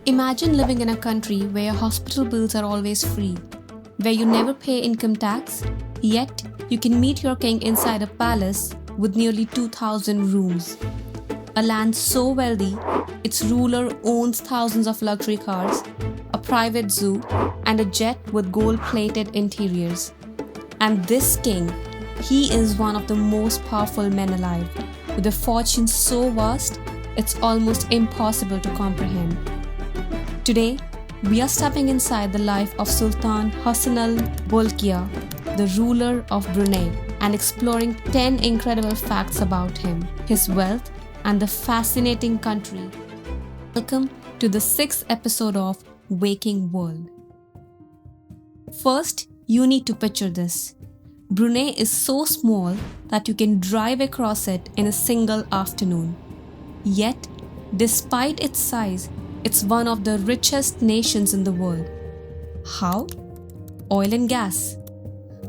Imagine living in a country where your hospital bills are always free, where you never pay income tax, yet you can meet your king inside a palace with nearly 2,000 rooms. A land so wealthy, its ruler owns thousands of luxury cars, a private zoo, and a jet with gold-plated interiors. And this king, he is one of the most powerful men alive, with a fortune so vast, it's almost impossible to comprehend. Today, we are stepping inside the life of Sultan Hassanal Bolkiah, the ruler of Brunei, and exploring 10 incredible facts about him, his wealth, and the fascinating country. Welcome to the 6th episode of Waking World. First, you need to picture this. Brunei is so small that you can drive across it in a single afternoon. Yet, despite its size, it's one of the richest nations in the world. How? Oil and gas.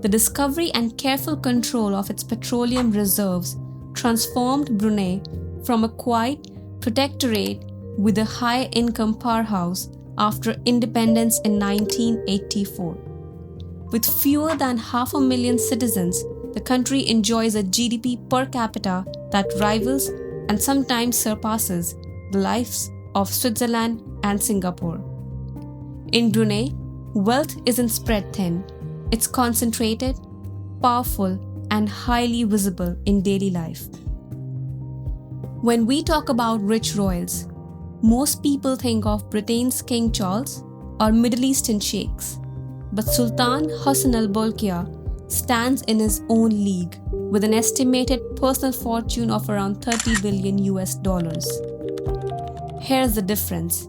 The discovery and careful control of its petroleum reserves transformed Brunei from a quiet protectorate with a high-income powerhouse after independence in 1984. With fewer than 500,000 citizens, the country enjoys a GDP per capita that rivals and sometimes surpasses the lives of Switzerland and Singapore. In Brunei, wealth isn't spread thin. It's concentrated, powerful, and highly visible in daily life. When we talk about rich royals, most people think of Britain's King Charles or Middle Eastern sheikhs. But Sultan Hassanal Bolkiah stands in his own league with an estimated personal fortune of around $30 billion. Here's the difference.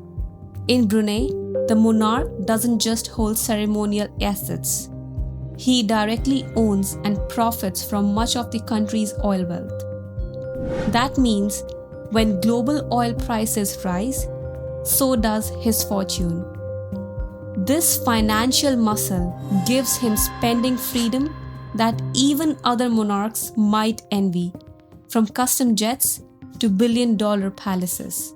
In Brunei, the monarch doesn't just hold ceremonial assets. He directly owns and profits from much of the country's oil wealth. That means when global oil prices rise, so does his fortune. This financial muscle gives him spending freedom that even other monarchs might envy, from custom jets to billion-dollar palaces.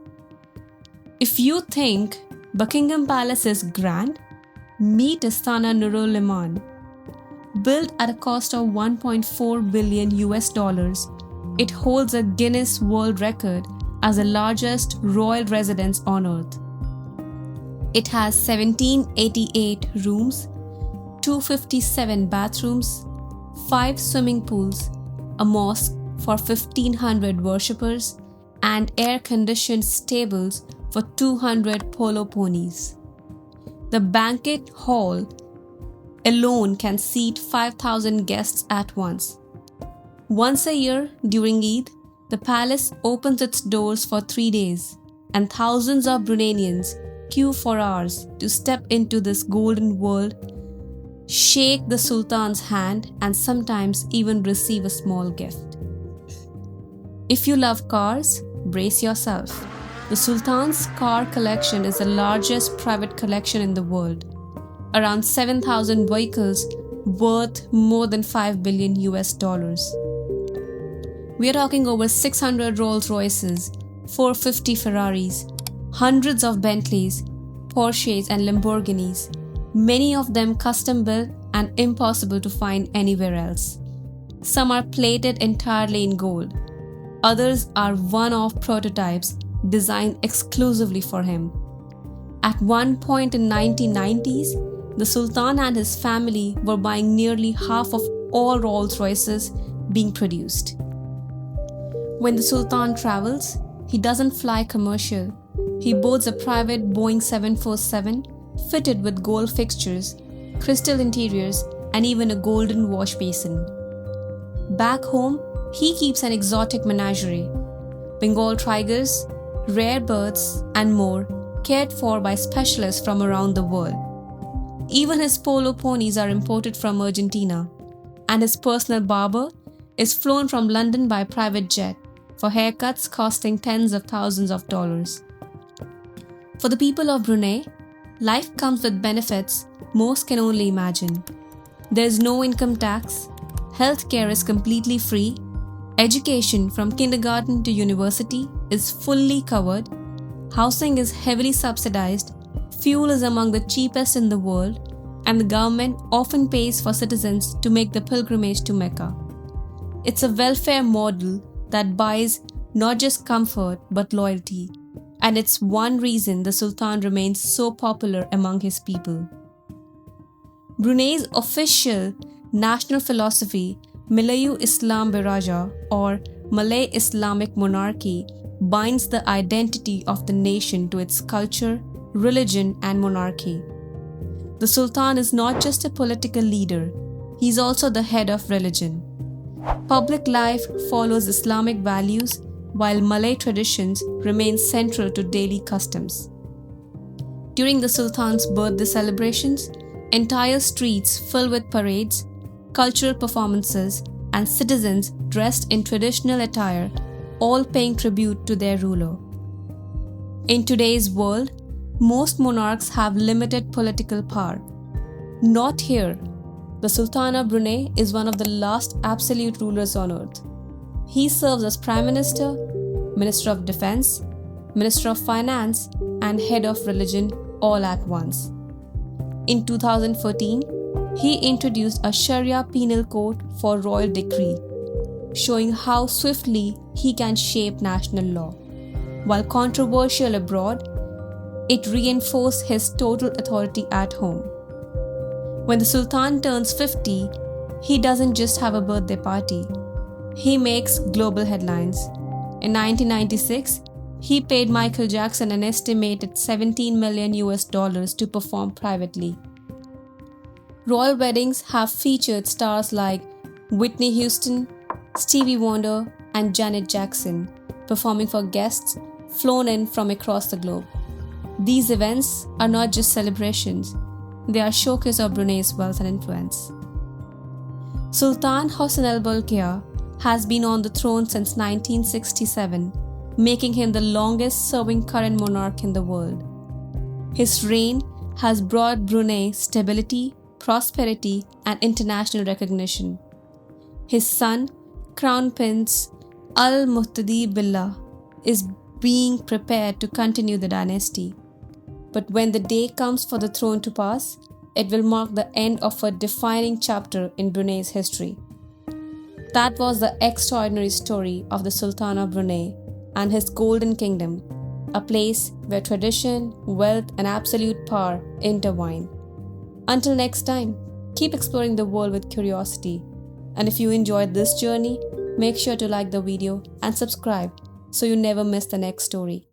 If you think Buckingham Palace is grand, meet Istana Nurul Iman. Built at a cost of $1.4 billion, it holds a Guinness World Record as the largest royal residence on earth. It has 1788 rooms, 257 bathrooms, 5 swimming pools, a mosque for 1,500 worshippers, and air-conditioned stables for 200 polo ponies. The banquet hall alone can seat 5,000 guests at once. Once a year during Eid, the palace opens its doors for 3 days, and thousands of Bruneians queue for hours to step into this golden world, shake the Sultan's hand, and sometimes even receive a small gift. If you love cars, brace yourself. The Sultan's car collection is the largest private collection in the world. Around 7,000 vehicles worth more than $5 billion. We are talking over 600 Rolls Royces, 450 Ferraris, hundreds of Bentleys, Porsches and Lamborghinis, many of them custom built and impossible to find anywhere else. Some are plated entirely in gold. Others are one-off prototypes designed exclusively for him. At one point in 1990s, the Sultan and his family were buying nearly half of all Rolls Royces being produced. When the Sultan travels, he doesn't fly commercial. He boards a private Boeing 747 fitted with gold fixtures, crystal interiors, and even a golden wash basin. Back home, he keeps an exotic menagerie: Bengal tigers, rare birds, and more, cared for by specialists from around the world. Even his polo ponies are imported from Argentina, and his personal barber is flown from London by private jet for haircuts costing tens of thousands of dollars. For the people of Brunei, life comes with benefits most can only imagine. There is no income tax, healthcare is completely free, education from kindergarten to university is fully covered, Housing is heavily subsidized, fuel is among the cheapest in the world, and the government often pays for citizens to make the pilgrimage to Mecca. It's a welfare model that buys not just comfort but loyalty, and it's one reason the Sultan remains so popular among his people. Brunei's official national philosophy, Malayu Islam Biraja or Malay Islamic monarchy, binds the identity of the nation to its culture, religion, and monarchy. The Sultan is not just a political leader, he is also the head of religion. Public life follows Islamic values, while Malay traditions remain central to daily customs. During the Sultan's birthday celebrations, entire streets fill with parades, cultural performances, and citizens dressed in traditional attire, all paying tribute to their ruler. In today's world, most monarchs have limited political power. Not here. The Sultan of Brunei is one of the last absolute rulers on earth. He serves as Prime Minister, Minister of Defense, Minister of Finance, and Head of Religion all at once. In 2014, he introduced a Sharia penal code for royal decree, showing how swiftly he can shape national law. While controversial abroad, it reinforced his total authority at home. When the Sultan turns 50, he doesn't just have a birthday party. He makes global headlines. In 1996, he paid Michael Jackson an estimated $17 million to perform privately. Royal weddings have featured stars like Whitney Houston, Stevie Wonder, and Janet Jackson, performing for guests flown in from across the globe. These events are not just celebrations, they are showcase of Brunei's wealth and influence. Sultan Hassanal Bolkiah has been on the throne since 1967, making him the longest-serving current monarch in the world. His reign has brought Brunei stability, prosperity, and international recognition. His son, Crown Prince Al-Muhtadi Billah, is being prepared to continue the dynasty. But when the day comes for the throne to pass, it will mark the end of a defining chapter in Brunei's history. That was the extraordinary story of the Sultan of Brunei and his Golden Kingdom, a place where tradition, wealth, and absolute power intertwine. Until next time, keep exploring the world with curiosity. And if you enjoyed this journey, make sure to like the video and subscribe so you never miss the next story.